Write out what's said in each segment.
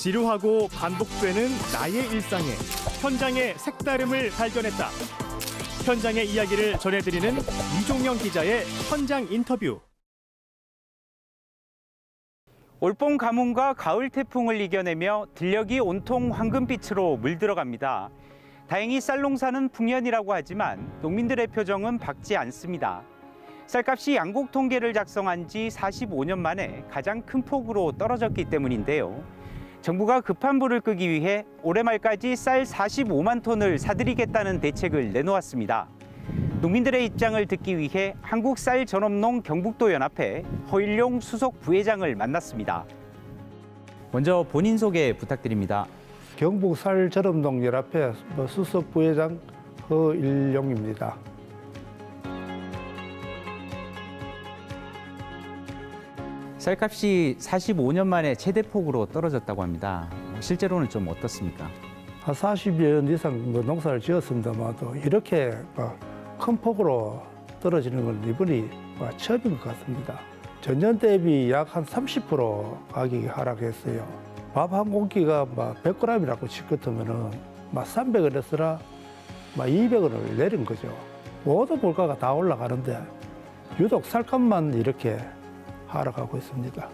지루하고 반복되는 나의 일상에 현장의 색다름을 발견했다. 현장의 이야기를 전해드리는 이종영 기자의 현장 인터뷰. 올봄 가뭄과 가을 태풍을 이겨내며 들녘이 온통 황금빛으로 물들어갑니다. 다행히 쌀 농사는 풍년이라고 하지만 농민들의 표정은 밝지 않습니다. 쌀값이 양곡 통계를 작성한 지 45년 만에 가장 큰 폭으로 떨어졌기 때문인데요. 정부가 급한 불을 끄기 위해 올해 말까지 쌀 45만 톤을 사들이겠다는 대책을 내놓았습니다. 농민들의 입장을 듣기 위해 한국쌀전업농 경북도연합회 허일용 수석 부회장을 만났습니다. 먼저 본인 소개 부탁드립니다. 경북쌀전업농연합회 수석 부회장 허일용입니다. 쌀값이 45년 만에 최대폭으로 떨어졌다고 합니다. 실제로는 좀 어떻습니까? 한 40여 년 이상 농사를 지었습니다만도 이렇게 큰 폭으로 떨어지는 건 이번이 처음인 것 같습니다. 전년 대비 약 한 30% 가격이 하락했어요. 밥 한 공기가 100g이라고 칠 것 같으면은 300원에서라 200원을 내린 거죠. 모든 물가가 다 올라가는데 유독 쌀값만 이렇게 하락하고 있습니다.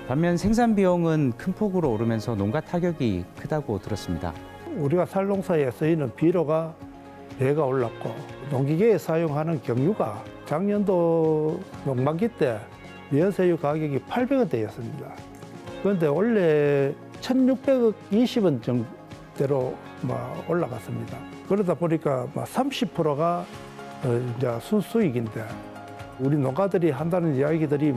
반면 생산 비용은 큰 폭으로 오르면서 농가 타격이 크다고 들었습니다. 우리가 쌀농사에 쓰이는 비료가 배가 올랐고 농기계에 사용하는 경유가 작년도 농만기 때 면세유 가격이 800원대였습니다. 그런데 원래 1,620원 정도로 올라갔습니다. 그러다 보니까 30%가 이제 순수익인데 우리 농가들이 한다는 이야기들이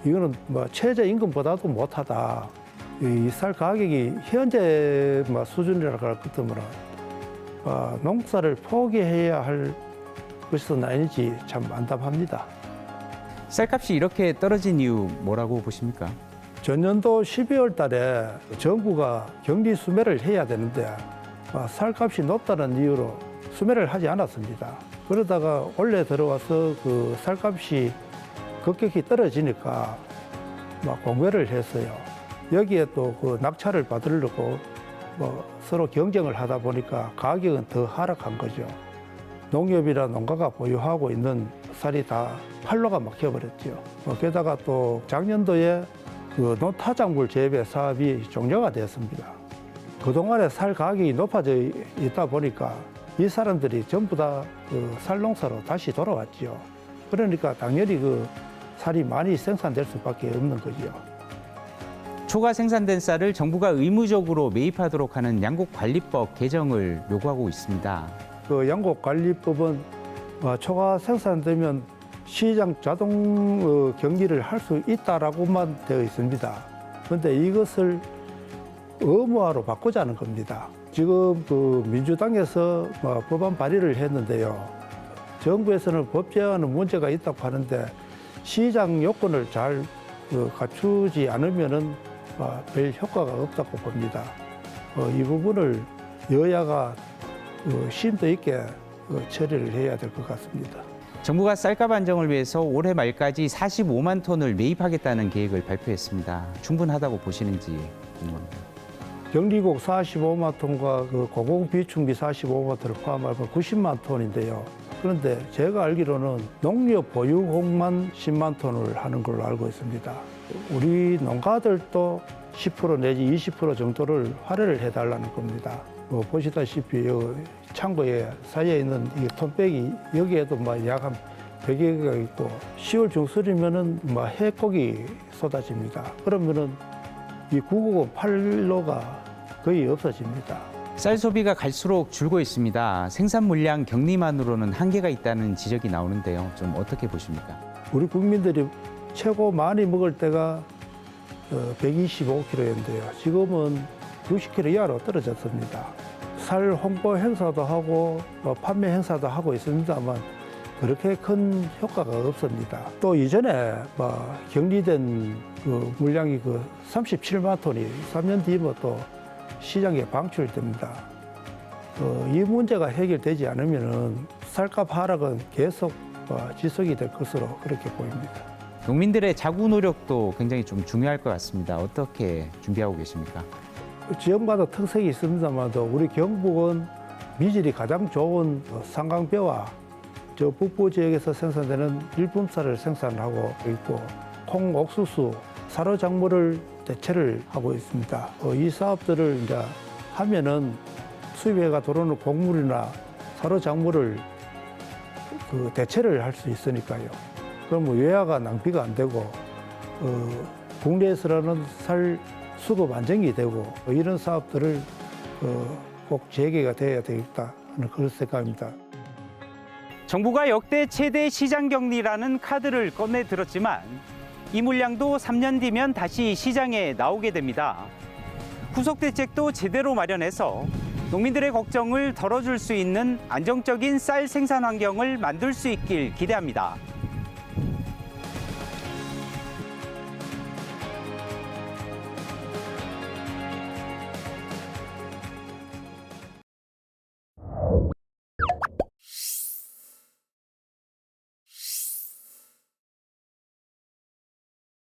이거는 최저임금보다도 못하다. 이 쌀 가격이 현재 수준이라고 할 것 같으면 농사를 포기해야 할 것은 아닌지 참 안타깝습니다. 쌀값이 이렇게 떨어진 이유 뭐라고 보십니까? 전년도 12월 달에 정부가 격리 수매를 해야 되는데 쌀값이 높다는 이유로 수매를 하지 않았습니다. 그러다가 올해 들어와서 그 쌀값이 급격히 떨어지니까 공매를 했어요. 여기에 또 그 낙찰을 받으려고 서로 경쟁을 하다 보니까 가격은 더 하락한 거죠. 농협이나 농가가 보유하고 있는 쌀이 다 판로가 막혀버렸죠. 게다가 또 작년도에 그 농타작물 재배 사업이 종료가 됐습니다. 그동안에 쌀 가격이 높아져 있다 보니까 이 사람들이 전부 다 그 쌀농사로 다시 돌아왔죠. 그러니까 당연히 그 쌀이 많이 생산될 수밖에 없는 거죠. 초과 생산된 쌀을 정부가 의무적으로 매입하도록 하는 양곡관리법 개정을 요구하고 있습니다. 그 양곡관리법은 초과 생산되면 시장 자동 격리를 할 수 있다라고만 되어 있습니다. 그런데 이것을 의무화로 바꾸자는 겁니다. 지금 그 민주당에서 법안 발의를 했는데요. 정부에서는 법 제안에 문제가 있다고 하는데 시장 요건을 잘 갖추지 않으면은 별 효과가 없다고 봅니다. 이 부분을 여야가 심도 있게 처리를 해야 될 것 같습니다. 정부가 쌀값 안정을 위해서 올해 말까지 45만 톤을 매입하겠다는 계획을 발표했습니다. 충분하다고 보시는지 궁금합니다. 경리국 45만 톤과 그 공공비축비 45만 톤을 포함하면 90만 톤인데요. 그런데 제가 알기로는 농협 보유국만 10만 톤을 하는 걸로 알고 있습니다. 우리 농가들도 10% 내지 20% 정도를 할애를 해달라는 겁니다. 보시다시피 창고에 쌓여 있는 이 톤백이 여기에도 약 한 100여 개가 있고 10월 중순이면은 해kok이 쏟아집니다. 그러면은 이 990 판로가 거의 없어집니다. 쌀 소비가 갈수록 줄고 있습니다. 생산 물량 격리만으로는 한계가 있다는 지적이 나오는데요. 좀 어떻게 보십니까? 우리 국민들이 최고 많이 먹을 때가 125kg였는데요. 지금은 60kg 이하로 떨어졌습니다. 쌀 홍보 행사도 하고 판매 행사도 하고 있습니다만 그렇게 큰 효과가 없습니다. 또 이전에 격리된 그 물량이 37만 톤이 3년 뒤면 또 시장에 방출됩니다. 이 문제가 해결되지 않으면 쌀값 하락은 계속 지속이 될 것으로 그렇게 보입니다. 농민들의 자구 노력도 굉장히 좀 중요할 것 같습니다. 어떻게 준비하고 계십니까? 지역마다 특색이 있습니다만도 우리 경북은 미질이 가장 좋은 상강뼈와 저 북부 지역에서 생산되는 일품쌀을 생산하고 있고 콩, 옥수수, 사료 작물을 대체를 하고 있습니다. 이 사업들을 이제 하면은 수입해가 들어오는 곡물이나 사료 작물을 대체를 할 수 있으니까요. 그럼 외화가 낭비가 안 되고 국내에서는 살 수급 안정이 되고 이런 사업들을 꼭 재개가 돼야 되겠다 하는 그런 생각입니다. 정부가 역대 최대 시장 격리라는 카드를 꺼내 들었지만 이 물량도 3년 뒤면 다시 시장에 나오게 됩니다. 후속 대책도 제대로 마련해서 농민들의 걱정을 덜어줄 수 있는 안정적인 쌀 생산 환경을 만들 수 있길 기대합니다.